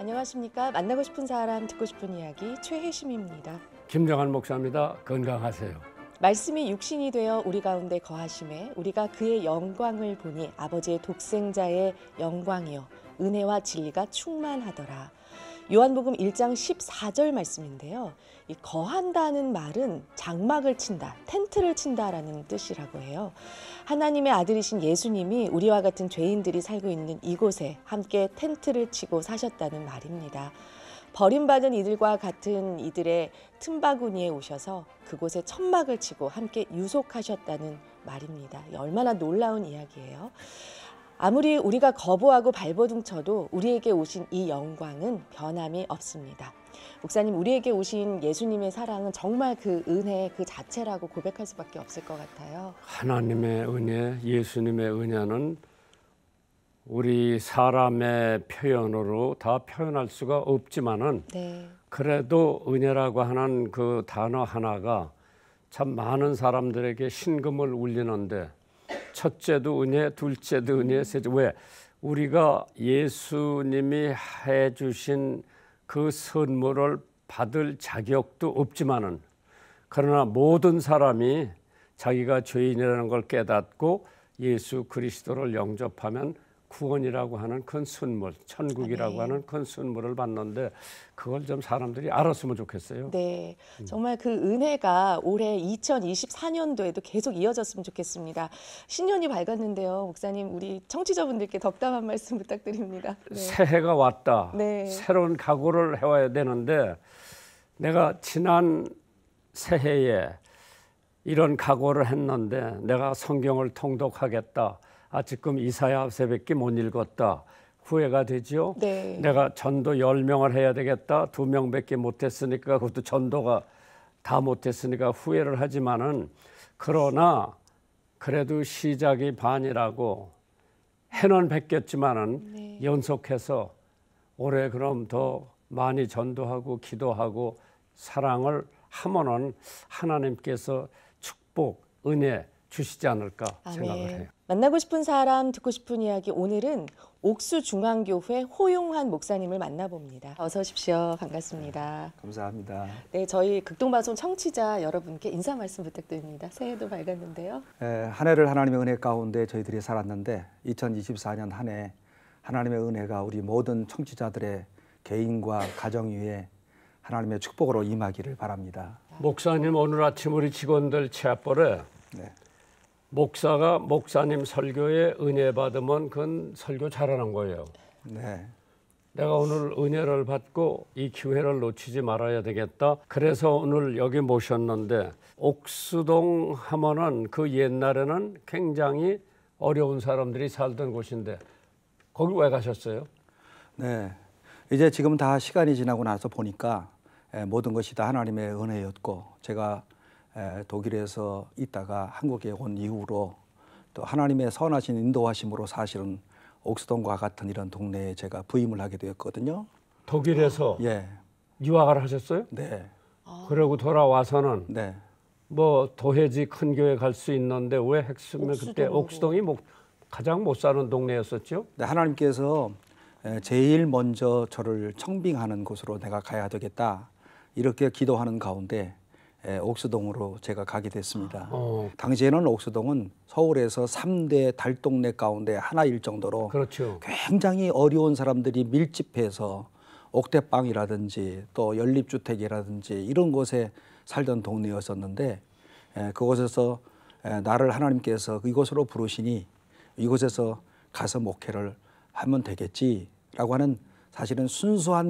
안녕하십니까. 만나고 싶은 사람, 듣고 싶은 이야기 최혜심입니다. 김정한 목사입니다. 건강하세요. 말씀이 육신이 되어 우리 가운데 거하심에 우리가 그의 영광을 보니 아버지의 독생자의 영광이요 은혜와 진리가 충만하더라. 요한복음 1장 14절 말씀인데요. 이 거한다는 말은 장막을 친다, 텐트를 친다라는 뜻이라고 해요. 하나님의 아들이신 예수님이 우리와 같은 죄인들이 살고 있는 이곳에 함께 텐트를 치고 사셨다는 말입니다. 버림받은 이들과 같은 이들의 틈바구니에 오셔서 그곳에 천막을 치고 함께 유속하셨다는 말입니다. 얼마나 놀라운 이야기예요. 아무리 우리가 거부하고 발버둥 쳐도 우리에게 오신 이 영광은 변함이 없습니다. 목사님, 우리에게 오신 예수님의 사랑은 정말 그 은혜 그 자체라고 고백할 수밖에 없을 것 같아요. 하나님의 은혜, 예수님의 은혜는 우리 사람의 표현으로 다 표현할 수가 없지만은 그래도 은혜라고 하는 그 단어 하나가 참 많은 사람들에게 신금을 울리는데 첫째도 은혜, 둘째도 은혜, 셋째 왜? 우리가 예수님이 해주신 그 선물을 받을 자격도 없지만은 그러나 모든 사람이 자기가 죄인이라는 걸 깨닫고 예수 그리스도를 영접하면 구원이라고 하는 큰 선물, 천국이라고 하는 큰 선물을 받는데 그걸 좀 사람들이 알았으면 좋겠어요. 네, 정말 그 은혜가 올해 2024년도에도 계속 이어졌으면 좋겠습니다. 신년이 밝았는데요. 목사님, 우리 청취자분들께 덕담 한 말씀 부탁드립니다. 네. 새해가 왔다. 네. 새로운 각오를 해와야 되는데 내가 지난 새해에 이런 각오를 했는데 내가 성경을 통독하겠다. 지금 이사야서밖에 못 읽었다. 후회가 되죠. 네. 내가 전도 10명을 해야 되겠다. 2명밖에 못했으니까 그것도 전도가 다 못했으니까 후회를 하지만은 그러나 그래도 시작이 반이라고 해는 뵙겠지만은 연속해서 올해 그럼 더 많이 전도하고 기도하고 사랑을 하면은 하나님께서 축복, 은혜 주시지 않을까 생각을 해요. 만나고 싶은 사람, 듣고 싶은 이야기, 오늘은 옥수중앙교회 호용환 목사님을 만나봅니다. 어서 오십시오. 반갑습니다. 감사합니다. 네, 저희 극동방송 청취자 여러분께 인사 말씀 부탁드립니다. 새해도 밝았는데요. 한 해를 하나님의 은혜 가운데 저희들이 살았는데 2024년 한 해 하나님의 은혜가 우리 모든 청취자들의 개인과 가정 위에 하나님의 축복으로 임하기를 바랍니다. 목사님, 오늘 아침 우리 직원들 체합벌에 목사가 목사님 설교에 은혜 받으면 그건 설교 잘하는 거예요. 네. 내가 오늘 은혜를 받고 이 기회를 놓치지 말아야 되겠다. 그래서 오늘 여기 모셨는데 옥수동 하면은 그 옛날에는 굉장히 어려운 사람들이 살던 곳인데 거기 왜 가셨어요? 네. 이제 지금 다 시간이 지나고 나서 보니까 모든 것이 다 하나님의 은혜였고 제가 독일에서 있다가 한국에 온 이후로 또 하나님의 선하신 인도하심으로 사실은 옥수동과 같은 이런 동네에 제가 부임을 하게 되었거든요. 독일에서 유학을 하셨어요? 네. 그러고 돌아와서는 네. 뭐 도해지 큰 교회 갈 수 있는데 왜 핵심은 그때 옥수동이 가장 못 사는 동네였었죠? 네, 하나님께서 제일 먼저 저를 청빙하는 곳으로 내가 가야 되겠다 이렇게 기도하는 가운데 옥수동으로 제가 가게 됐습니다. 당시에는 옥수동은 서울에서 3대 달동네 가운데 하나일 정도로 그렇죠. 굉장히 어려운 사람들이 밀집해서 옥대방이라든지 또 연립주택이라든지 이런 곳에 살던 동네였었는데 그곳에서 나를 하나님께서 이곳으로 부르시니 이곳에서 가서 목회를 하면 되겠지라고 하는 사실은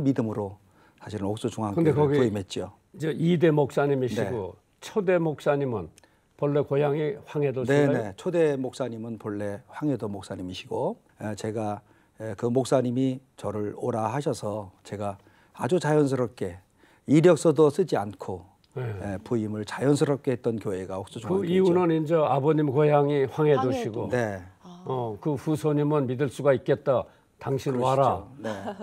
믿음으로 사실은 옥수중앙교회를 부임했죠. 이제 2대 목사님이시고 초대 목사님은 본래 고향이 황해도신가요? 네네. 초대 목사님은 본래 황해도 목사님이시고 제가 그 목사님이 저를 오라 하셔서 제가 아주 자연스럽게 이력서도 쓰지 않고 부임을 자연스럽게 했던 교회가 옥수중앙교회죠. 그 이유는 이제 아버님 고향이 황해도시고 그 후손님은 믿을 수가 있겠다. 당신 그러시죠. 와라.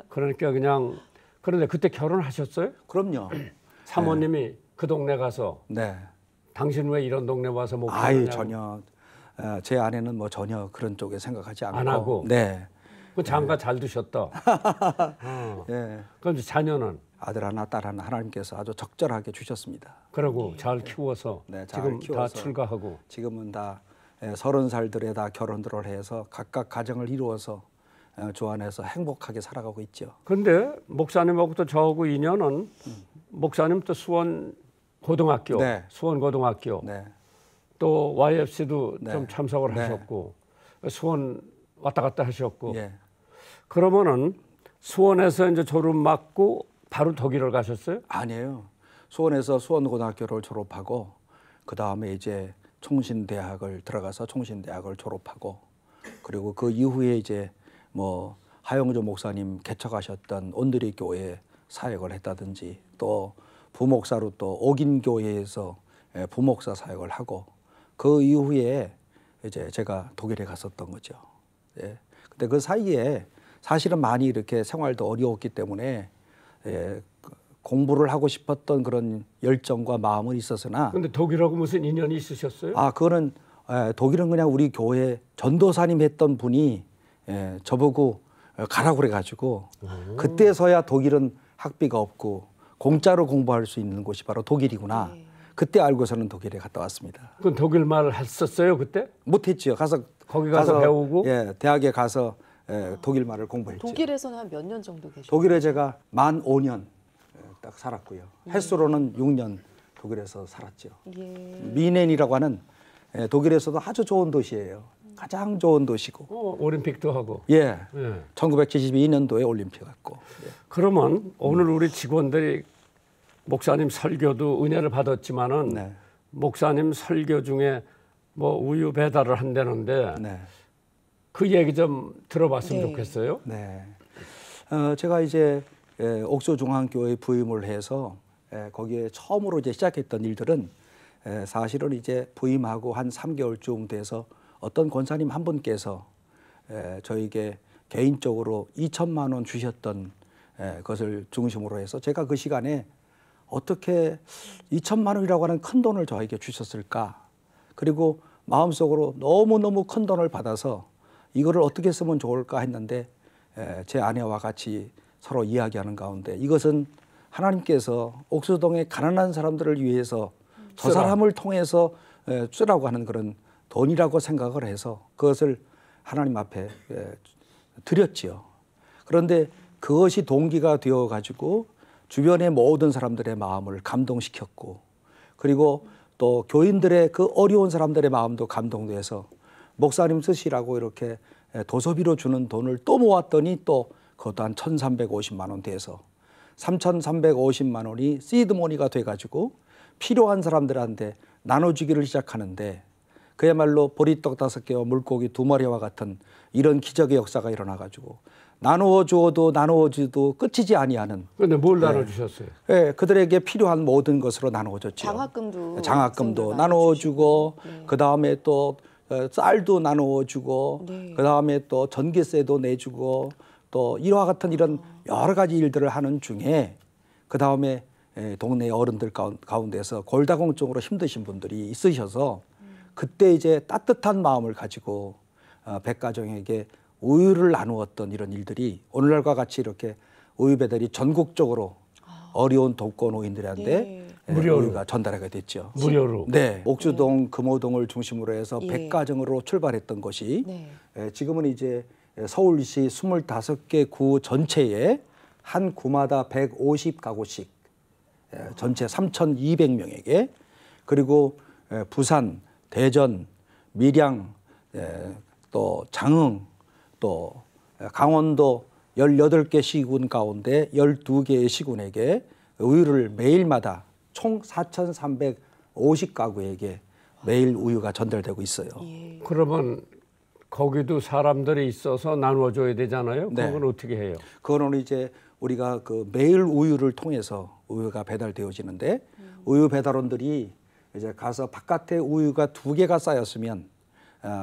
그러니까 그냥 그런데 그때 결혼하셨어요? 그럼요. 사모님이 그 동네 가서 당신 왜 이런 동네 와서 목회하냐고? 전혀 제 아내는 뭐 전혀 그런 쪽에 생각하지 않고 안 하고 그 장가 잘 두셨다. 예. 그럼 이제 자녀는 아들 하나, 딸 하나 하나님께서 아주 적절하게 주셨습니다. 그러고 잘 키워서 네, 잘 지금 키워서. 다 출가하고. 지금은 다 30살들에 다 결혼들을 해서 각각 가정을 이루어서 주 안에서 행복하게 살아가고 있죠. 근데 목사님하고 또 저하고 인연은 목사님 또 수원 고등학교, 네. 수원 고등학교, 네, 또 YFC도 네. 좀 참석을 네. 하셨고 수원 왔다 갔다 하셨고. 예. 그러면은 수원에서 이제 졸업 맞고 바로 독일을 가셨어요? 아니에요. 수원에서 수원고등학교를 졸업하고 그 다음에 이제 총신대학을 들어가서 총신대학을 졸업하고 그리고 그 이후에 이제 뭐 하영조 목사님 개척하셨던 온누리 교회 사역을 했다든지 또 부목사로 또 옥인교회에서 부목사 사역을 하고 그 이후에 이제 제가 독일에 갔었던 거죠. 예. 근데 그 사이에 사실은 많이 이렇게 생활도 어려웠기 때문에 공부를 하고 싶었던 그런 열정과 마음은 있었으나 근데 독일하고 무슨 인연이 있으셨어요? 그거는 독일은 그냥 우리 교회 전도사님 했던 분이 저보고 가라고 그래가지고 그때서야 독일은 학비가 없고 공짜로 공부할 수 있는 곳이 바로 독일이구나. 그때 알고서는 독일에 갔다 왔습니다. 그건 독일 말 했었어요 그때? 못했지요. 거기 가서 배우고? 예, 대학에 가서 독일 말을 공부했죠. 독일에서는 한 몇 년 정도 계셨어요? 독일에 제가 만 5년 딱 살았고요. 횟수로는 6년 독일에서 살았죠. 예. 미넨이라고 하는 독일에서도 아주 좋은 도시예요. 가장 좋은 도시고. 올림픽도 하고. 예. 예. 1972년도에 올림픽 갔고. 예. 그러면 오늘 우리 직원들이 목사님 설교도 은혜를 받았지만은 네. 목사님 설교 중에 뭐 우유 배달을 한다는데 네. 그 얘기 좀 들어봤으면 네. 좋겠어요. 네. 제가 이제 옥수중앙교회 부임을 해서 거기에 처음으로 이제 시작했던 일들은 사실은 이제 부임하고 한 3개월쯤 돼서 어떤 권사님 한 분께서 저에게 개인적으로 2천만 원 주셨던 것을 중심으로 해서 제가 그 시간에 어떻게 2천만 원이라고 하는 큰 돈을 저에게 주셨을까? 그리고 마음속으로 너무너무 큰 돈을 받아서 이거를 어떻게 쓰면 좋을까 했는데 제 아내와 같이 서로 이야기하는 가운데 이것은 하나님께서 옥수동의 가난한 사람들을 위해서 저 사람을 통해서 쓰라고 하는 그런 돈이라고 생각을 해서 그것을 하나님 앞에 드렸지요. 그런데 그것이 동기가 되어 가지고 주변의 모든 사람들의 마음을 감동시켰고 그리고 또 교인들의 그 어려운 사람들의 마음도 감동돼서 목사님 쓰시라고 이렇게 도서비로 주는 돈을 또 모았더니 또 그것도 한 1,350만 원 돼서 3,350만 원이 시드머니가 돼가지고 필요한 사람들한테 나눠주기를 시작하는데 그야말로 보리떡 5개와 물고기 2마리와 같은 이런 기적의 역사가 일어나가지고 나누어 주어도 나누어 주도 끝이지 아니하는. 그런데 뭘 나눠주셨어요? 예, 그들에게 필요한 모든 것으로 나누어줬죠. 장학금도 나누어주고 네. 그 다음에 또 쌀도 나누어주고 네. 그 다음에 또 전기세도 내주고 또 이와 같은 이런 여러 가지 일들을 하는 중에 그 다음에 동네 어른들 가운데서 골다공증으로 힘드신 분들이 있으셔서 그때 이제 따뜻한 마음을 가지고 100가정에게 우유를 나누었던 이런 일들이 오늘날과 같이 이렇게 우유 배달이 전국적으로 어려운 독거노인들한테 무료로. 우유가 전달하게 됐죠. 무료로. 네, 옥수동, 금호동을 중심으로 해서 예. 100가정으로 출발했던 것이 네. 지금은 이제 서울시 25개 구 전체에 한 구마다 150가구씩 전체 3,200명에게 그리고 부산, 대전, 밀양, 또 장흥, 또 강원도 18개 시군 가운데 12개의 시군에게 우유를 매일마다 총 4,350가구에게 매일 우유가 전달되고 있어요. 예. 그러면 거기도 사람들이 있어서 나누어줘야 되잖아요. 네. 그건 어떻게 해요? 그거는 이제 우리가 그 매일 우유를 통해서 우유가 배달되어지는데 우유 배달원들이 이제 가서 바깥에 우유가 2개가 쌓였으면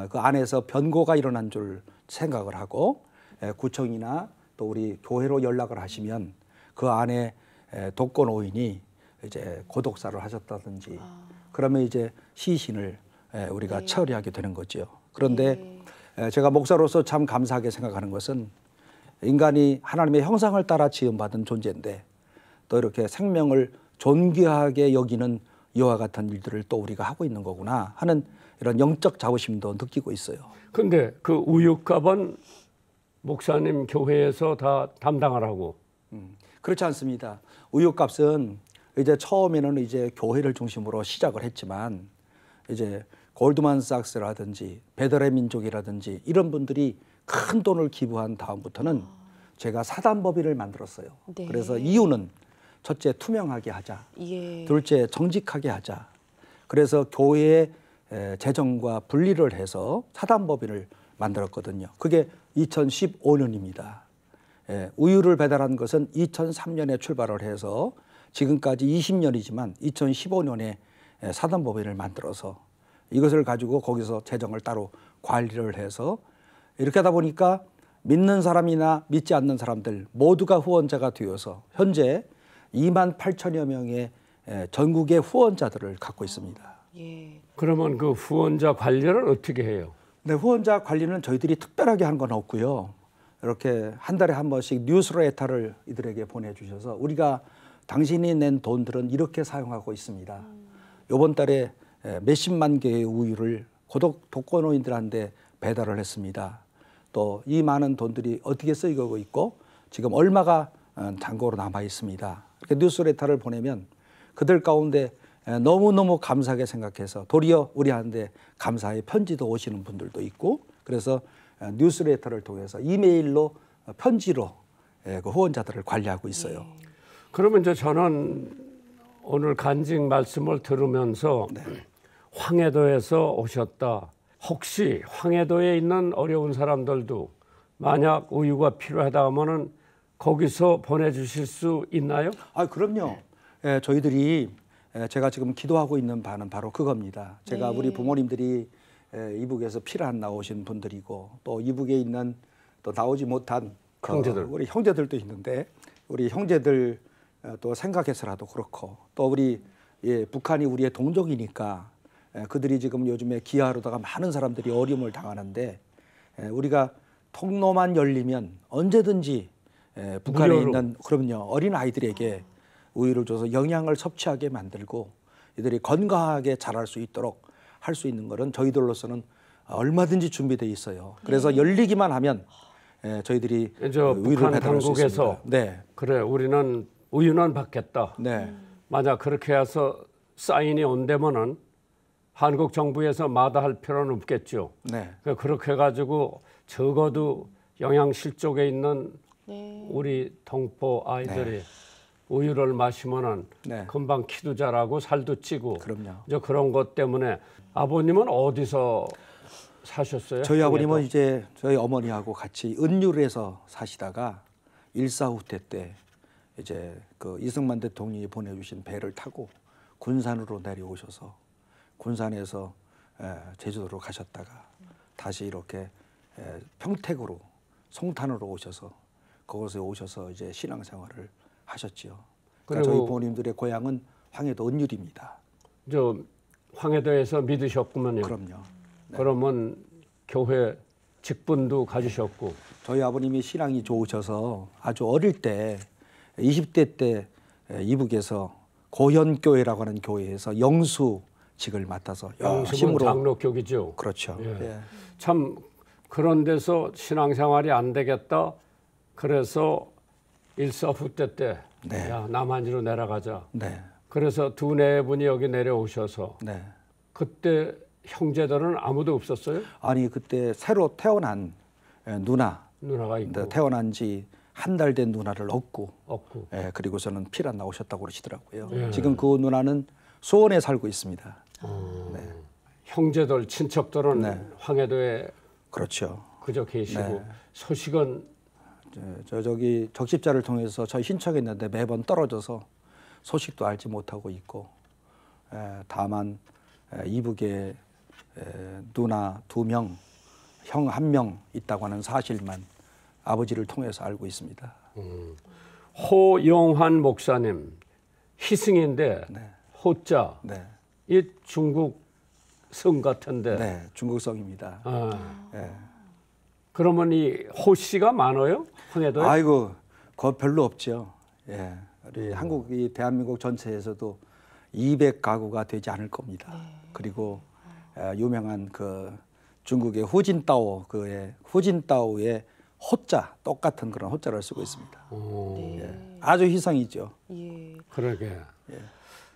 그 안에서 변고가 일어난 줄 생각을 하고 구청이나 또 우리 교회로 연락을 하시면 그 안에 독거노인이 이제 고독사를 하셨다든지 그러면 이제 시신을 우리가 처리하게 되는 거죠. 그런데 제가 목사로서 참 감사하게 생각하는 것은 인간이 하나님의 형상을 따라 지음받은 존재인데 또 이렇게 생명을 존귀하게 여기는 이와 같은 일들을 또 우리가 하고 있는 거구나 하는 이런 영적 자부심도 느끼고 있어요. 근데 그 우유값은 목사님 교회에서 다 담당하라고. 그렇지 않습니다. 우유값은 이제 처음에는 이제 교회를 중심으로 시작을 했지만 이제 골드만삭스라든지 베드레 민족이라든지 이런 분들이 큰 돈을 기부한 다음부터는 제가 사단법인을 만들었어요. 네. 그래서 이유는 첫째 투명하게 하자. 예. 둘째 정직하게 하자. 그래서 교회의 재정과 분리를 해서 사단법인을 만들었거든요. 그게 2015년입니다. 우유를 배달한 것은 2003년에 출발을 해서 지금까지 20년이지만 2015년에 사단법인을 만들어서 이것을 가지고 거기서 재정을 따로 관리를 해서 이렇게 하다 보니까 믿는 사람이나 믿지 않는 사람들 모두가 후원자가 되어서 현재 2만 8천여 명의 전국의 후원자들을 갖고 있습니다. 예. 그러면 그 후원자 관리를 어떻게 해요? 네, 후원자 관리는 저희들이 특별하게 한 건 없고요. 이렇게 한 달에 한 번씩 뉴스레터를 이들에게 보내주셔서 우리가 당신이 낸 돈들은 이렇게 사용하고 있습니다. 이번 달에 몇십만 개의 우유를 고독 독거노인들한테 배달을 했습니다. 또 이 많은 돈들이 어떻게 쓰이고 있고 지금 얼마가 잔고로 남아 있습니다. 이렇게 뉴스레터를 보내면 그들 가운데 너무너무 감사하게 생각해서 도리어 우리한테 감사의 편지도 오시는 분들도 있고 그래서 뉴스레터를 통해서 이메일로 편지로 그 후원자들을 관리하고 있어요. 그러면 이제 저는 오늘 간증 말씀을 들으면서 황해도에서 오셨다. 혹시 황해도에 있는 어려운 사람들도 만약 우유가 필요하다 하면은 거기서 보내주실 수 있나요? 아, 그럼요. 저희들이 제가 지금 기도하고 있는 바는 바로 그겁니다. 제가 우리 부모님들이 이북에서 피를 안 나오신 분들이고 또 이북에 있는 또 나오지 못한 형제들. 우리 형제들도 있는데 우리 형제들 또 생각해서라도 그렇고 또 우리 북한이 우리의 동족이니까 그들이 지금 요즘에 기아로다가 많은 사람들이 어려움을 당하는데 우리가 통로만 열리면 언제든지 북한에 무료로. 있는 그럼요 어린 아이들에게 우유를 줘서 영양을 섭취하게 만들고 이들이 건강하게 자랄 수 있도록 할 수 있는 것은 저희들로서는 얼마든지 준비되어 있어요. 그래서 열리기만 하면 저희들이 이제 우유를 북한 배달할 수 당국에서 있습니다. 네, 그래 우리는 우유는 받겠다. 네, 만약 그렇게 해서 사인이 온다면은 한국 정부에서 마다할 필요는 없겠죠. 네, 그렇게 해가지고 적어도 영양 실족에 있는 네. 우리 동포 아이들이 우유를 마시면은 네. 금방 키도 자라고 살도 찌고 그럼요. 이제 그런 것 때문에 아버님은 어디서 사셨어요? 저희 아버님은 거기에도? 이제 저희 어머니하고 같이 은율에서 사시다가 일사후퇴 때 이제 그 이승만 대통령이 보내주신 배를 타고 군산으로 내려오셔서 군산에서 제주도로 가셨다가 다시 이렇게 평택으로 송탄으로 오셔서 거기서 오셔서 이제 신앙생활을 하셨지요. 그러니까 저희 그리고 부모님들의 고향은 황해도 은율입니다. 저 황해도에서 믿으셨구만요. 그럼요. 그러면 교회 직분도 가지셨고 저희 아버님이 신앙이 좋으셔서 아주 어릴 때 20대 때 이북에서 고현교회라고 하는 교회에서 영수직을 맡아서 영수는 열심으로 장로교기죠. 그렇죠. 예. 예. 참 그런 데서 신앙생활이 안 되겠다. 그래서 일사후퇴 때 네. 야, 남한지로 내려가자. 네, 그래서 두 네 분이 여기 내려오셔서 네. 그때 형제들은 아무도 없었어요? 아니 그때 새로 태어난 누나 누나가 있고 태어난 지 한 달 된 누나를 얻고 없고. 그리고서는 피가 안 나오셨다고 그러시더라고요. 예. 지금 그 누나는 수원에 살고 있습니다. 형제들 친척들은 네. 황해도에 그렇죠. 그저 계시고 네. 소식은 저기 적십자를 통해서 저희 신청했는데 매번 떨어져서 소식도 알지 못하고 있고 다만 이북에 누나 2명, 형 1명 있다고 하는 사실만 아버지를 통해서 알고 있습니다. 호용환 목사님 희승인데 네. 호자 네, 이 중국 성 같은데 네, 중국성입니다. 아, 예. 그러면 이 호씨가 많아요? 흔해도요? 아이고, 그거 별로 없죠. 예, 우리 한국이 대한민국 전체에서도 200가구가 되지 않을 겁니다. 그리고 유명한 그 중국의 후진따오 그의 후진따오의 호자 똑같은 그런 호자를 쓰고 있습니다. 예, 아주 희성이죠. 예. 그러게.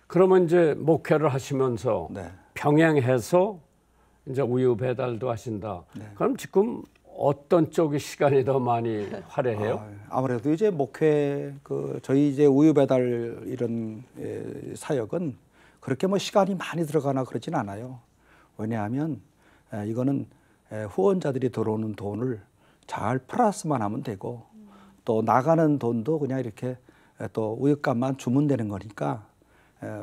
그러면 이제 목회를 하시면서 네. 병행해서 이제 우유 배달도 하신다. 그럼 지금 어떤 쪽의 시간이 더 많이 활약해요? 아무래도 이제 목회 그 저희 이제 우유 배달 이런 사역은 그렇게 뭐 시간이 많이 들어가나 그러진 않아요. 왜냐하면 이거는 후원자들이 들어오는 돈을 잘 플러스만 하면 되고 또 나가는 돈도 그냥 이렇게 또 우유값만 주면 되는 거니까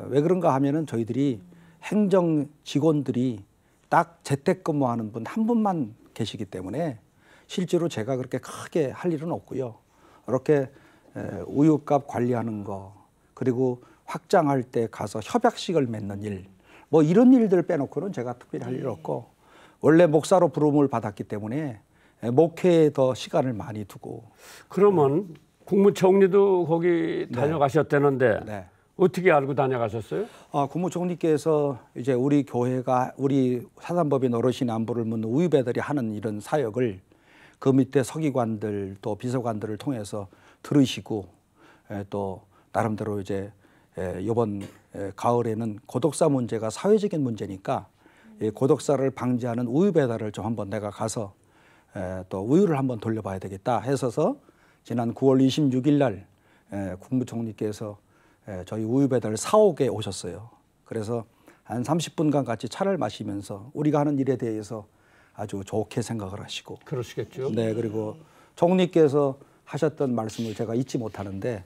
왜 그런가 하면은 저희들이 행정 직원들이 딱 재택근무하는 분 한 분만 계시기 때문에 실제로 제가 그렇게 크게 할 일은 없고요. 이렇게 우유값 관리하는 거 그리고 확장할 때 가서 협약식을 맺는 일 뭐 이런 일들 빼놓고는 제가 특별히 할 일 없고 원래 목사로 부름을 받았기 때문에 목회에 더 시간을 많이 두고 그러면 국무총리도 거기 다녀가셨다는데 네. 어떻게 알고 다녀가셨어요? 국무총리께서 이제 우리 교회가 우리 사단법인 어르신 안부를 묻는 우유 배달이 하는 이런 사역을 그 밑에 서기관들 또 비서관들을 통해서 들으시고 또 나름대로 이제 이번 가을에는 고독사 문제가 사회적인 문제니까 이 고독사를 방지하는 우유 배달을 좀 한번 내가 가서 또 우유를 한번 돌려봐야 되겠다 해서서 지난 9월 26일 날 국무총리께서 저희 우유 배달 사옥에 오셨어요. 그래서 한 30분간 같이 차를 마시면서 우리가 하는 일에 대해서 아주 좋게 생각을 하시고 그러시겠죠. 네, 그리고 총리께서 하셨던 말씀을 제가 잊지 못하는데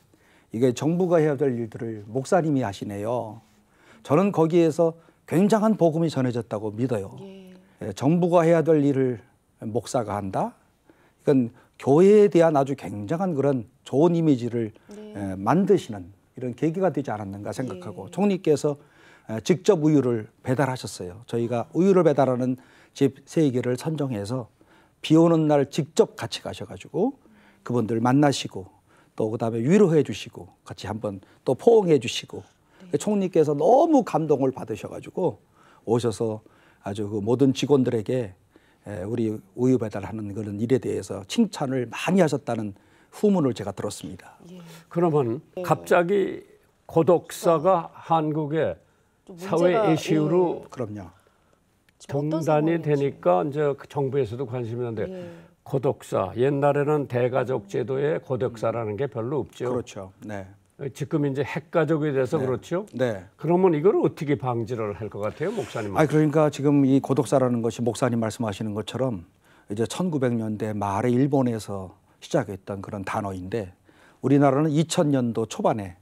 이게 정부가 해야 될 일들을 목사님이 하시네요. 저는 거기에서 굉장한 복음이 전해졌다고 믿어요. 정부가 해야 될 일을 목사가 한다? 이건 교회에 대한 아주 굉장한 그런 좋은 이미지를 만드시는 이런 계기가 되지 않았는가 생각하고 총리께서 직접 우유를 배달하셨어요. 저희가 우유를 배달하는 집 3개를 선정해서 비 오는 날 직접 같이 가셔가지고 그분들 만나시고 또 그다음에 위로해 주시고 같이 한번 또 포옹해 주시고 총리께서 너무 감동을 받으셔가지고 오셔서 아주 그 모든 직원들에게 우리 우유 배달하는 그런 일에 대해서 칭찬을 많이 하셨다는 후문을 제가 들었습니다. 그러면 갑자기 고독사가 한국의 사회 이슈로 그럼요. 등단이 되니까 이제 그 정부에서도 관심이 있는데 고독사 옛날에는 대가족 제도에 고독사라는 게 별로 없죠. 그렇죠. 네. 지금 이제 핵가족이 돼서 그렇죠. 네. 그러면 이걸 어떻게 방지를 할 것 같아요, 목사님? 그러니까 지금 이 고독사라는 것이 목사님 말씀하시는 것처럼 이제 1900년대 말에 일본에서 시작했던 그런 단어인데 우리나라는 2000년도 초반에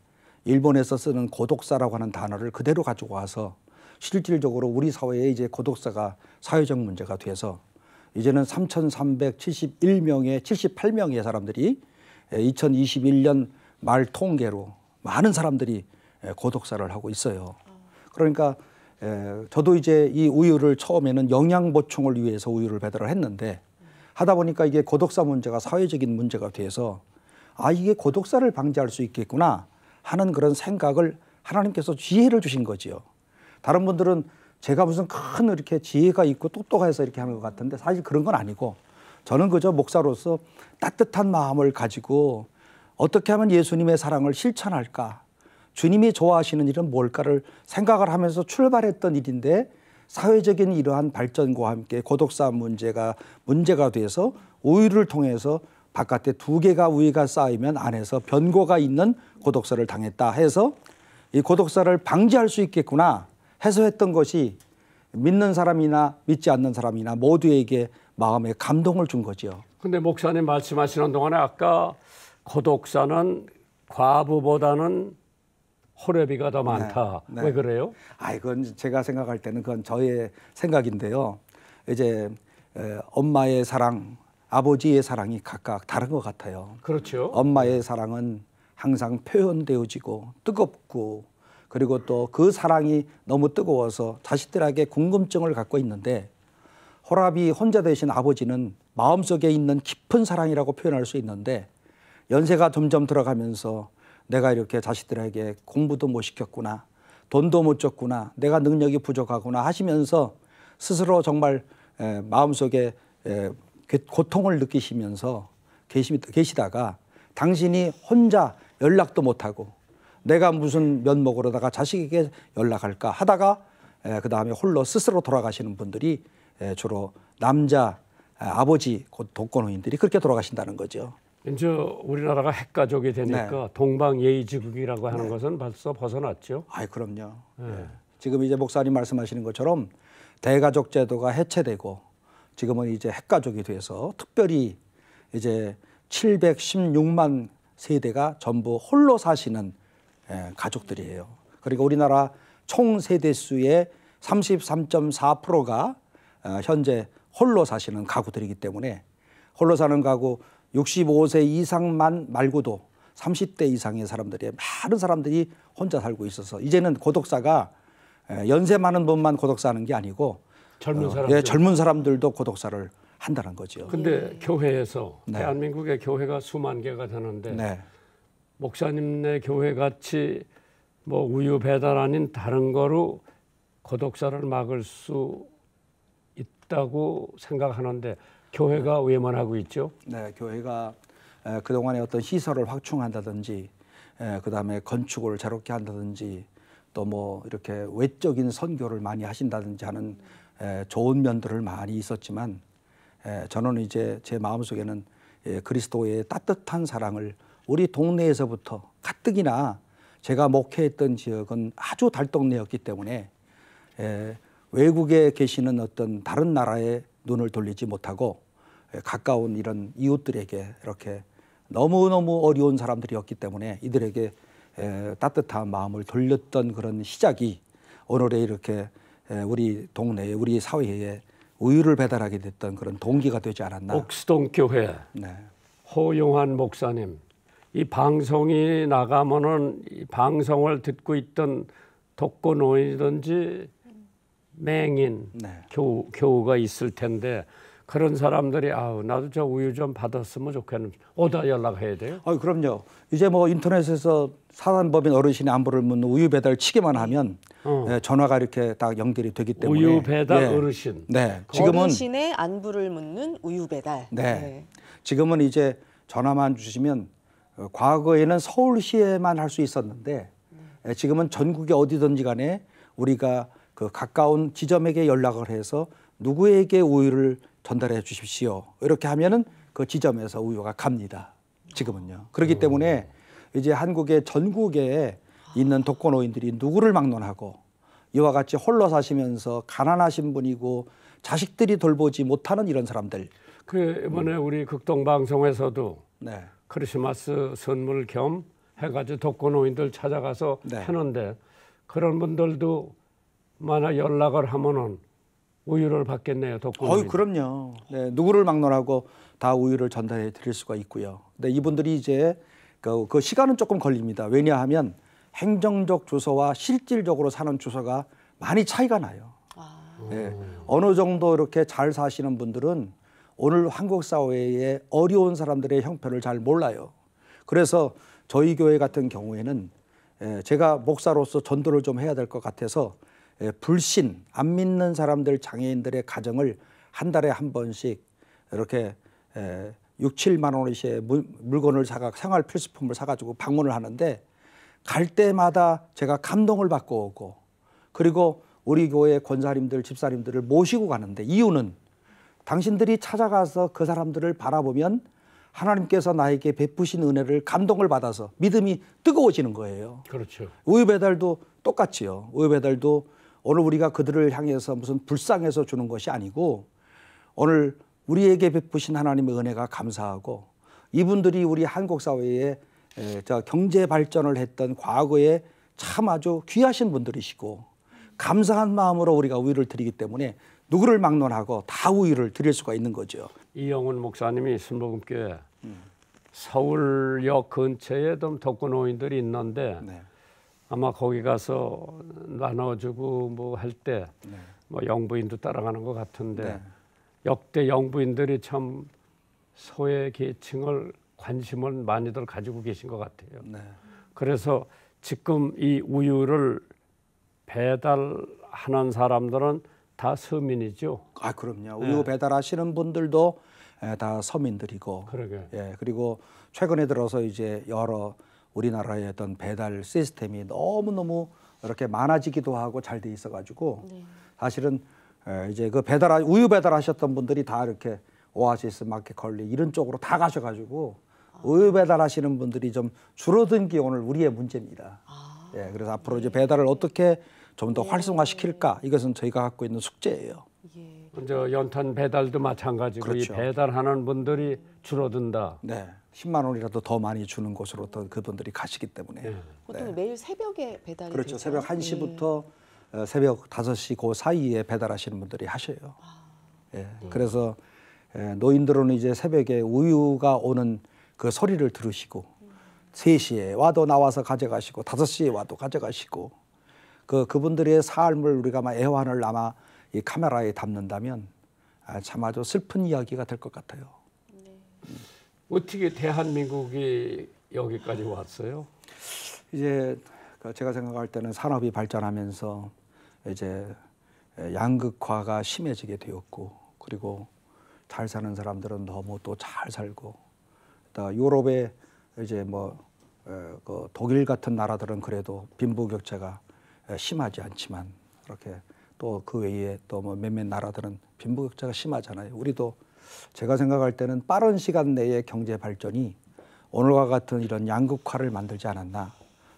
일본에서 쓰는 고독사라고 하는 단어를 그대로 가지고 와서 실질적으로 우리 사회에 이제 고독사가 사회적 문제가 돼서 이제는 3,371명의 78명의 사람들이 2021년 말 통계로 많은 사람들이 고독사를 하고 있어요. 그러니까 저도 이제 이 우유를 처음에는 영양 보충을 위해서 우유를 배달을 했는데 하다 보니까 이게 고독사 문제가 사회적인 문제가 돼서 이게 고독사를 방지할 수 있겠구나 하는 그런 생각을 하나님께서 지혜를 주신 거지요. 다른 분들은 제가 무슨 큰 이렇게 지혜가 있고 똑똑해서 이렇게 하는 것 같은데 사실 그런 건 아니고 저는 그저 목사로서 따뜻한 마음을 가지고 어떻게 하면 예수님의 사랑을 실천할까, 주님이 좋아하시는 일은 뭘까를 생각을 하면서 출발했던 일인데 사회적인 이러한 발전과 함께 고독사 문제가 돼서 우유를 통해서 바깥에 2개가 우유가 쌓이면 안에서 변고가 있는 고독사를 당했다 해서 이 고독사를 방지할 수 있겠구나 해서 했던 것이 믿는 사람이나 믿지 않는 사람이나 모두에게 마음에 감동을 준 거죠. 근데 목사님 말씀하시는 동안에 아까 고독사는 과부보다는 호래비가 더 많다. 네. 왜 그래요? 그건 제가 생각할 때는 그건 저의 생각인데요. 이제 엄마의 사랑, 아버지의 사랑이 각각 다른 것 같아요. 그렇죠. 엄마의 사랑은 항상 표현되어지고 뜨겁고 그리고 또 그 사랑이 너무 뜨거워서 자식들에게 궁금증을 갖고 있는데 호랍이 혼자 되신 아버지는 마음속에 있는 깊은 사랑이라고 표현할 수 있는데 연세가 점점 들어가면서 내가 이렇게 자식들에게 공부도 못 시켰구나, 돈도 못 줬구나, 내가 능력이 부족하구나 하시면서 스스로 정말 마음속에 고통을 느끼시면서 계시다가 당신이 혼자 연락도 못하고 내가 무슨 면목으로다가 자식에게 연락할까 하다가 그 다음에 홀로 스스로 돌아가시는 분들이 주로 남자 아버지 독거노인들이 그렇게 돌아가신다는 거죠. 이제 우리나라가 핵가족이 되니까 동방예의지국이라고 하는 것은 벌써 벗어났죠. 아이 그럼요. 지금 이제 목사님 말씀하시는 것처럼 대가족 제도가 해체되고 지금은 이제 핵가족이 돼서 특별히 이제 716만 세대가 전부 홀로 사시는 가족들이에요. 그리고 우리나라 총 세대 수의 33.4%가 현재 홀로 사시는 가구들이기 때문에 홀로 사는 가구 65세 이상만 말고도 30대 이상의 사람들이 많은 사람들이 혼자 살고 있어서 이제는 고독사가 연세 많은 분만 고독사하는 게 아니고 젊은 사람들도 고독사를 한다는 거죠. 근데 교회에서 대한민국의 교회가 수만 개가 되는데 목사님네 교회 같이 뭐 우유 배달 아닌 다른 거로 고독사를 막을 수 있다고 생각하는데 교회가 외면하고 있죠. 네, 교회가 그동안에 어떤 시설을 확충한다든지 그다음에 건축을 새롭게 한다든지 또 뭐 이렇게 외적인 선교를 많이 하신다든지 하는 좋은 면들을 많이 있었지만 저는 이제 제 마음속에는 그리스도의 따뜻한 사랑을 우리 동네에서부터 가뜩이나 제가 목회했던 지역은 아주 달동네였기 때문에 외국에 계시는 어떤 다른 나라에 눈을 돌리지 못하고 가까운 이런 이웃들에게 이렇게 너무너무 어려운 사람들이었기 때문에 이들에게 따뜻한 마음을 돌렸던 그런 시작이 오늘의 이렇게 우리 동네에 우리 사회에 우유를 배달하게 됐던 그런 동기가 되지 않았나. 옥수동 교회 호용환 목사님, 이 방송이 나가면은 이 방송을 듣고 있던 독거노인이든지 맹인, 교우가 있을 텐데 그런 사람들이 아우 나도 저 우유 좀 받았으면 좋겠는 어디다 연락해야 돼요? 그럼요. 이제 뭐 인터넷에서 사단법인 어르신의 안부를 묻는 우유 배달 치기만 하면 전화가 이렇게 딱 연결이 되기 때문에 우유 배달 어르신. 지금은 어르신의 안부를 묻는 우유 배달. 지금은 이제 전화만 주시면 과거에는 서울시에만 할 수 있었는데 지금은 전국에 어디든지 간에 우리가 그 가까운 지점에게 연락을 해서 누구에게 우유를 전달해 주십시오. 이렇게 하면은 그 지점에서 우유가 갑니다. 지금은요. 그렇기 때문에 이제 한국의 전국에 있는 독거노인들이 누구를 막론하고 이와 같이 홀로 사시면서 가난하신 분이고 자식들이 돌보지 못하는 이런 사람들. 그 이번에 우리 극동 방송에서도 크리스마스 선물 겸 해가지고 독거노인들 찾아가서 하는데 그런 분들도 만약 연락을 하면은 우유를 받겠네요. 독거노인. 그럼요. 누구를 막론하고 다 우유를 전달해 드릴 수가 있고요. 근데 이분들이 이제 그 시간은 조금 걸립니다. 왜냐하면 행정적 주소와 실질적으로 사는 주소가 많이 차이가 나요. 어느 정도 이렇게 잘 사시는 분들은 오늘 한국 사회의 어려운 사람들의 형편을 잘 몰라요. 그래서 저희 교회 같은 경우에는 제가 목사로서 전도를 좀 해야 될 것 같아서 불신, 안 믿는 사람들 장애인들의 가정을 한 달에 한 번씩 이렇게 6, 7만 원의 물건을 생활 필수품을 사가지고 방문을 하는데 갈 때마다 제가 감동을 받고 오고 그리고 우리 교회 권사님들, 집사님들을 모시고 가는데 이유는 당신들이 찾아가서 그 사람들을 바라보면 하나님께서 나에게 베푸신 은혜를 감동을 받아서 믿음이 뜨거워지는 거예요. 그렇죠. 우유 배달도 똑같지요. 우유 배달도 오늘 우리가 그들을 향해서 무슨 불쌍해서 주는 것이 아니고 오늘 우리에게 베푸신 하나님의 은혜가 감사하고 이분들이 우리 한국 사회에 경제 발전을 했던 과거에 참 아주 귀하신 분들이시고 감사한 마음으로 우리가 우유를 드리기 때문에 누구를 막론하고 다 우유를 드릴 수가 있는 거죠. 이영훈 목사님이 순복음교회 서울역 근처에 좀 독거노인들이 있는데 아마 거기 가서 나눠주고 뭐 할 때 뭐 영부인도 따라가는 것 같은데 역대 영부인들이 참 소외 계층을 관심을 많이들 가지고 계신 것 같아요. 네. 그래서 지금 이 우유를 배달하는 사람들은 다 서민이죠. 아, 그럼요. 우유 배달하시는 분들도 다 서민들이고, 그러게. 예, 그리고 최근에 들어서 이제 여러 우리나라의 어떤 배달 시스템이 너무너무 이렇게 많아지기도 하고 잘 돼 있어가지고 사실은 이제 그 우유 배달하셨던 분들이 다 이렇게 오아시스 마켓컬리 이런 쪽으로 다 가셔가지고 우유 배달하시는 분들이 좀 줄어든 게 오늘 우리의 문제입니다. 예, 그래서 앞으로 이제 배달을 어떻게 좀 더 활성화시킬까, 이것은 저희가 갖고 있는 숙제예요. 이제 연탄 배달도 마찬가지고 그렇죠. 이 배달하는 분들이 줄어든다. 네, 10만 원이라도 더 많이 주는 곳으로 또 그분들이 가시기 때문에. 보통 매일 새벽에 배달이 그렇죠. 되죠? 새벽 1시부터 새벽 5시 그 사이에 배달하시는 분들이 하셔요. 예, 그래서 노인들은 이제 새벽에 우유가 오는 그 소리를 들으시고 3시에 와도 나와서 가져가시고 5시에 와도 가져가시고 그분들의 삶을 우리가 아마 애환을 아마 이 카메라에 담는다면 참 아주 슬픈 이야기가 될 것 같아요. 어떻게 대한민국이 여기까지 왔어요? 이제 제가 생각할 때는 산업이 발전하면서 이제 양극화가 심해지게 되었고, 그리고 잘 사는 사람들은 너무 또 잘 살고, 또 유럽의 이제 그 독일 같은 나라들은 그래도 빈부격차가 심하지 않지만 이렇게 또 그 외에 또 뭐 몇몇 나라들은 빈부격차가 심하잖아요. 우리도 제가 생각할 때는 빠른 시간 내에 경제 발전이 오늘과 같은 이런 양극화를 만들지 않았나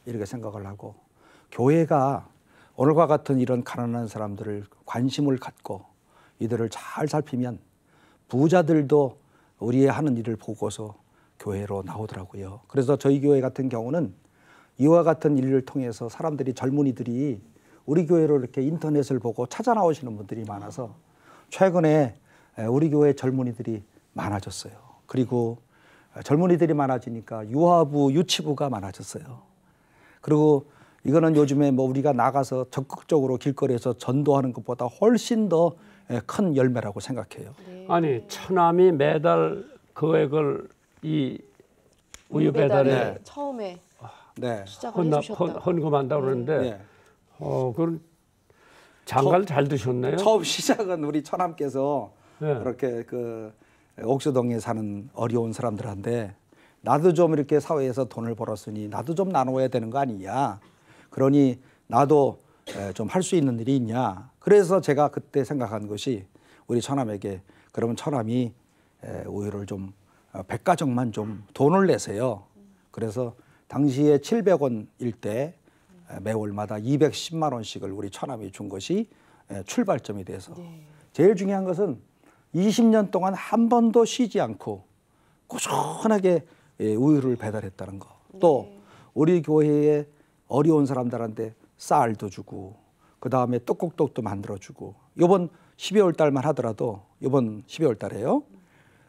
이렇게 생각을 하고, 교회가 오늘과 같은 이런 가난한 사람들을 관심을 갖고 이들을 잘 살피면 부자들도 우리의 하는 일을 보고서 교회로 나오더라고요. 그래서 저희 교회 같은 경우는 이와 같은 일을 통해서 사람들이, 젊은이들이 우리 교회로 이렇게 인터넷을 보고 찾아 나오시는 분들이 많아서 최근에 우리 교회 젊은이들이 많아졌어요. 그리고 젊은이들이 많아지니까 유아부, 유치부가 많아졌어요. 그리고 이거는 요즘에 우리가 나가서 적극적으로 길거리에서 전도하는 것보다 훨씬 더 큰 열매라고 생각해요. 아니, 처남이 매달 금액을 이 우유 배달에 처음에 네. 시작을 해주셨다고. 헌금한다고 그러는데 네. 그건 장가를 잘 드셨네요. 처음 시작은 우리 처남께서 네. 그렇게 옥수동에 사는 어려운 사람들한테 나도 좀 이렇게 사회에서 돈을 벌었으니 나도 좀 나눠야 되는 거 아니냐. 그러니 나도 좀 할 수 있는 일이 있냐. 그래서 제가 그때 생각한 것이 우리 처남에게 그러면 처남이 우유를 좀 100가정만 좀 돈을 내세요. 그래서 당시에 700원일 때 매월마다 210만 원씩을 우리 처남이 준 것이 출발점이 돼서 제일 중요한 것은 20년 동안 한 번도 쉬지 않고 꾸준하게 우유를 배달했다는 거. 또 우리 교회에 어려운 사람들한테 쌀도 주고 그다음에 떡국떡도 만들어주고, 이번 12월 달만 하더라도 이번 12월 달에요.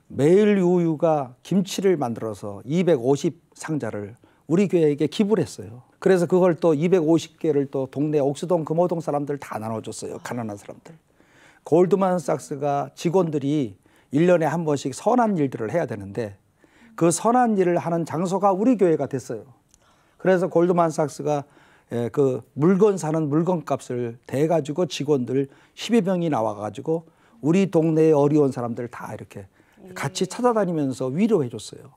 매일 우유가 김치를 만들어서 250상자를 우리 교회에게 기부를 했어요. 그래서 그걸 또 250개를 또 동네 옥수동 금호동 사람들 다 나눠줬어요. 가난한 사람들. 골드만삭스가 직원들이 1년에 한 번씩 선한 일들을 해야 되는데 그 선한 일을 하는 장소가 우리 교회가 됐어요. 그래서 골드만삭스가 그 물건 사는 물건값을 대가지고 직원들 12명이 나와가지고 우리 동네의 어려운 사람들 다 이렇게 같이 찾아다니면서 위로해 줬어요.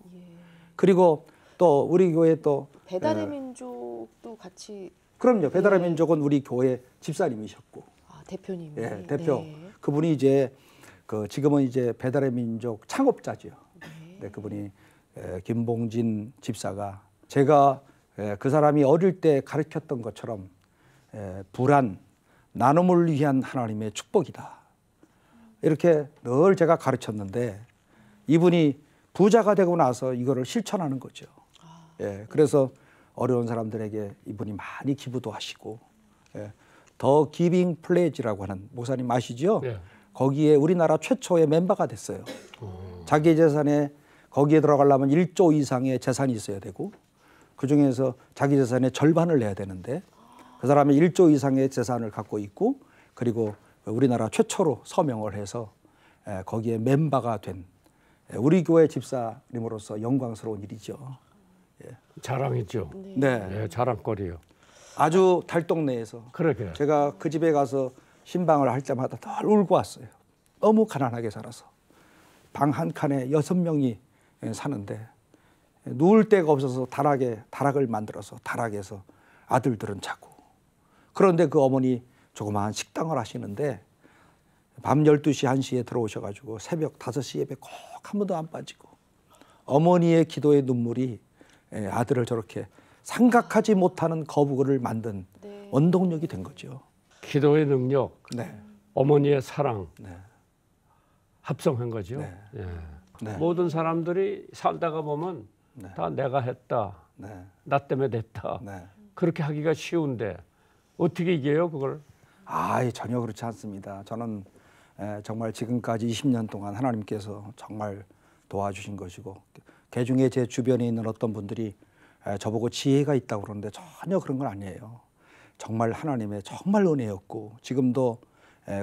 그리고 또 우리 교회 또 배달의 민족도 같이. 그럼요. 배달의 민족은 우리 교회 집사님이셨고, 대표님이. 예, 대표. 그분이 이제 지금은 이제 배달의 민족 창업자죠. 네, 그분이 김봉진 집사가, 제가 그 사람이 어릴 때 가르쳤던 것처럼 불안, 나눔을 위한 하나님의 축복이다. 이렇게 늘 제가 가르쳤는데 이분이 부자가 되고 나서 이거를 실천하는 거죠. 예, 그래서 어려운 사람들에게 이분이 많이 기부도 하시고, 더 기빙 플레이지라고 하는, 목사님 아시죠? 네. 거기에 우리나라 최초의 멤버가 됐어요. 자기 재산에 거기에 들어가려면 1조 이상의 재산이 있어야 되고 그중에서 자기 재산의 절반을 내야 되는데 그 사람이 1조 이상의 재산을 갖고 있고, 그리고 우리나라 최초로 서명을 해서 거기에 멤버가 된 우리 교회 집사님으로서 영광스러운 일이죠. 자랑이죠. 네, 예, 자랑거리요. 아주 달동네에서 그러게. 제가 그 집에 가서 신방을 할 때마다 늘 울고 왔어요. 너무 가난하게 살아서 방 한 칸에 6명이 사는데 누울 데가 없어서 다락을 만들어서 다락에서 아들들은 자고, 그런데 그 어머니 조그마한 식당을 하시는데 밤 12시 1시에 들어오셔가지고 새벽 5시 예배 꼭 한 번도 안 빠지고 어머니의 기도의 눈물이 아들을 저렇게 생각하지 못하는 거부를 만든 원동력이 된 거죠. 기도의 능력, 네. 어머니의 사랑 네. 합성한 거죠. 네. 예. 네. 모든 사람들이 살다가 보면 네. 다 내가 했다, 네. 나 때문에 됐다, 네. 그렇게 하기가 쉬운데 어떻게 이겨요 그걸? 전혀 그렇지 않습니다. 저는 정말 지금까지 20년 동안 하나님께서 정말 도와주신 것이고, 개중에 제 주변에 있는 어떤 분들이 저보고 지혜가 있다고 그러는데 전혀 그런 건 아니에요. 정말 하나님의 정말 은혜였고 지금도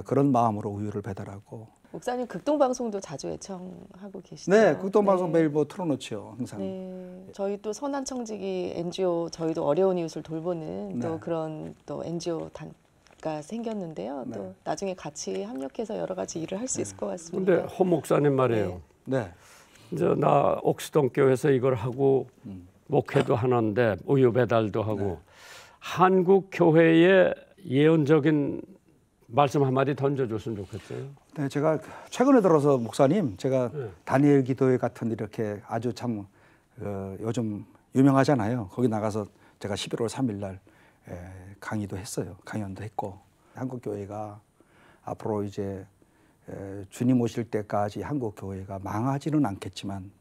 그런 마음으로 우유를 배달하고. 목사님 극동방송도 자주 애청하고 계시죠? 네, 극동방송 매일 뭐 틀어놓죠, 항상. 네, 저희 또 선한청지기 NGO, 저희도 어려운 이웃을 돌보는 또 네. 그런 또 NGO 단가 생겼는데요. 또 나중에 같이 협력해서 여러 가지 일을 할 수 있을 것 같습니다. 근데 허 목사님 말이에요. 네. 이제 나 옥수동 교회에서 이걸 하고 목회도 하는데 우유 배달도 하고 한국 교회의 예언적인 말씀 한마디 던져줬으면 좋겠어요. 네, 제가 최근에 들어서 목사님, 제가 다니엘 기도회 같은 이렇게 아주 참 요즘 유명하잖아요. 거기 나가서 제가 11월 3일 날 강의도 했어요. 강연도 했고, 한국 교회가 앞으로 이제 주님 오실 때까지 한국 교회가 망하지는 않겠지만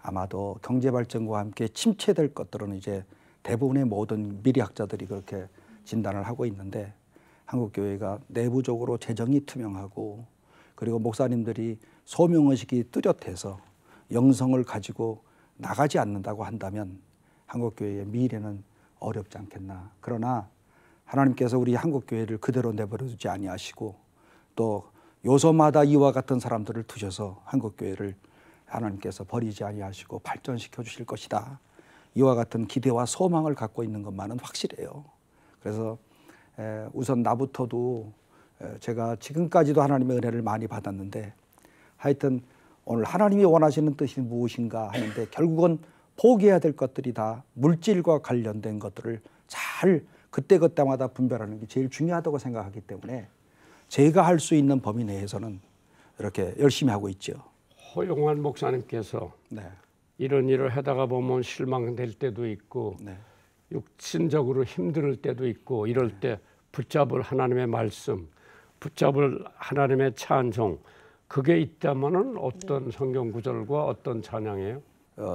아마도 경제 발전과 함께 침체될 것들은 이제 대부분의 모든 미래학자들이 그렇게 진단을 하고 있는데, 한국 교회가 내부적으로 재정이 투명하고 그리고 목사님들이 소명의식이 뚜렷해서 영성을 가지고 나가지 않는다고 한다면 한국 교회의 미래는 어렵지 않겠나. 그러나 하나님께서 우리 한국 교회를 그대로 내버려 두지 아니하시고 또 요소마다 이와 같은 사람들을 두셔서 한국 교회를 하나님께서 버리지 아니하시고 발전시켜 주실 것이다. 이와 같은 기대와 소망을 갖고 있는 것만은 확실해요. 그래서 우선 나부터도 제가 지금까지도 하나님의 은혜를 많이 받았는데, 하여튼 오늘 하나님이 원하시는 뜻이 무엇인가 하는데 결국은 포기해야 될 것들이 다 물질과 관련된 것들을 잘 그때그때마다 분별하는 게 제일 중요하다고 생각하기 때문에 제가 할 수 있는 범위 내에서는 이렇게 열심히 하고 있죠. 허용환 목사님께서 네. 이런 일을 하다가 보면 실망될 때도 있고 네. 육신적으로 힘들 때도 있고 이럴 때 붙잡을 하나님의 말씀, 붙잡을 하나님의 찬송, 그게 있다면은 어떤 성경 구절과 어떤 찬양이에요?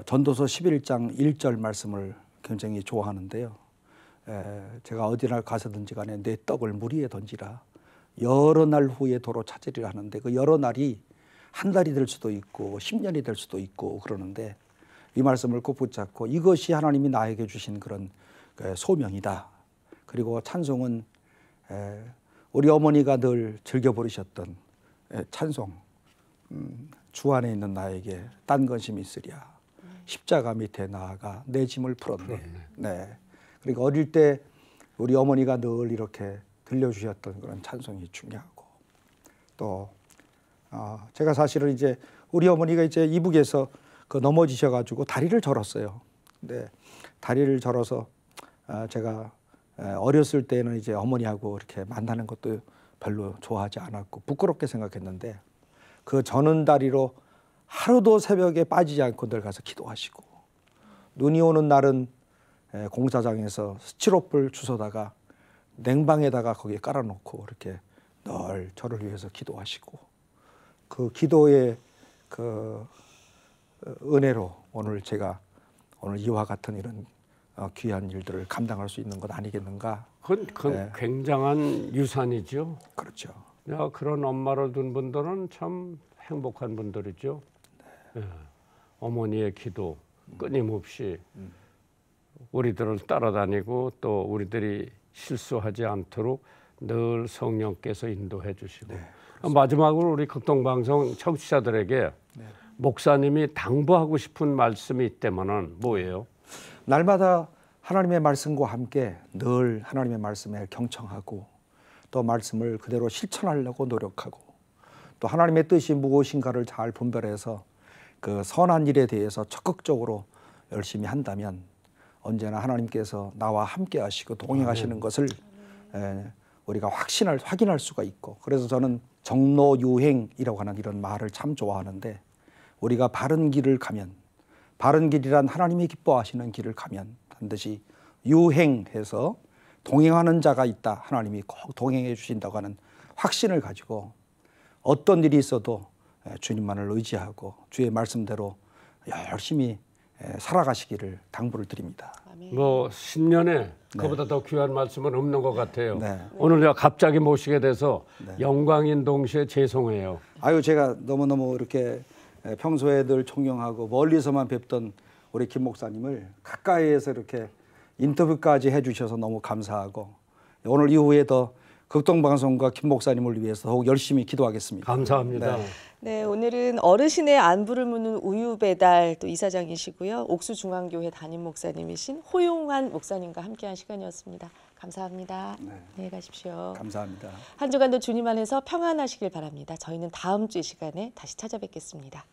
전도서 11장 1절 말씀을 굉장히 좋아하는데요. 제가 어디를 가서든지 간에 내 떡을 물 위에 던지라. 여러 날 후에 도로 찾으리라 하는데, 그 여러 날이 한 달이 될 수도 있고 10년이 될 수도 있고 그러는데, 이 말씀을 꼭 붙잡고 이것이 하나님이 나에게 주신 그런 소명이다. 그리고 찬송은 우리 어머니가 늘 즐겨 부르셨던 찬송, 주 안에 있는 나에게 딴 것이 있으랴. 십자가 밑에 나아가 내 짐을 풀었네. 네. 그리고 어릴 때 우리 어머니가 늘 이렇게 들려주셨던 그런 찬송이 중요하고, 또 제가 사실은 이제 우리 어머니가 이제 이북에서 넘어지셔가지고 다리를 절었어요. 근데 다리를 절어서 제가 어렸을 때는 이제 어머니하고 이렇게 만나는 것도 별로 좋아하지 않았고 부끄럽게 생각했는데, 그 저는 다리로 하루도 새벽에 빠지지 않고 늘 가서 기도하시고, 눈이 오는 날은 공사장에서 스티로폴 주워다가 냉방에다가 거기에 깔아놓고 이렇게 늘 저를 위해서 기도하시고, 그 기도의 그 은혜로 오늘 제가 오늘 이와 같은 이런 귀한 일들을 감당할 수 있는 것 아니겠는가. 그건 네. 굉장한 유산이죠. 그렇죠. 야, 그런 엄마를 둔 분들은 참 행복한 분들이죠. 예. 어머니의 기도 끊임없이 우리들을 따라다니고 또 우리들이 실수하지 않도록 늘 성령께서 인도해 주시고 마지막으로 우리 극동방송 청취자들에게 목사님이 당부하고 싶은 말씀이 있다면은 뭐예요? 날마다 하나님의 말씀과 함께 늘 하나님의 말씀에 경청하고 또 말씀을 그대로 실천하려고 노력하고 또 하나님의 뜻이 무엇인가를 잘 분별해서 그 선한 일에 대해서 적극적으로 열심히 한다면 언제나 하나님께서 나와 함께 하시고 동행하시는 것을 우리가 확인할 수가 있고, 그래서 저는 정로유행이라고 하는 이런 말을 참 좋아하는데, 우리가 바른 길을 가면, 바른 길이란 하나님이 기뻐하시는 길을 가면 반드시 유행해서 동행하는 자가 있다, 하나님이 꼭 동행해 주신다고 하는 확신을 가지고 어떤 일이 있어도 주님만을 의지하고 주의 말씀대로 열심히 살아가시기를 당부를 드립니다. 뭐 신년에 그보다 더 귀한 말씀은 없는 것 같아요. 네. 오늘 제가 갑자기 모시게 돼서 영광인 동시에 죄송해요. 아유, 제가 너무너무 이렇게 평소에 늘 존경하고 멀리서만 뵙던 우리 김 목사님을 가까이에서 이렇게 인터뷰까지 해주셔서 너무 감사하고, 오늘 이후에 더 극동방송과 김 목사님을 위해서 더욱 열심히 기도하겠습니다. 감사합니다. 네, 오늘은 어르신의 안부를 묻는 우유 배달 또 이사장이시고요. 옥수중앙교회 담임 목사님이신 호용환 목사님과 함께한 시간이었습니다. 감사합니다. 네. 안녕히 가십시오. 감사합니다. 한 주간도 주님 안에서 평안하시길 바랍니다. 저희는 다음 주 이 시간에 다시 찾아뵙겠습니다.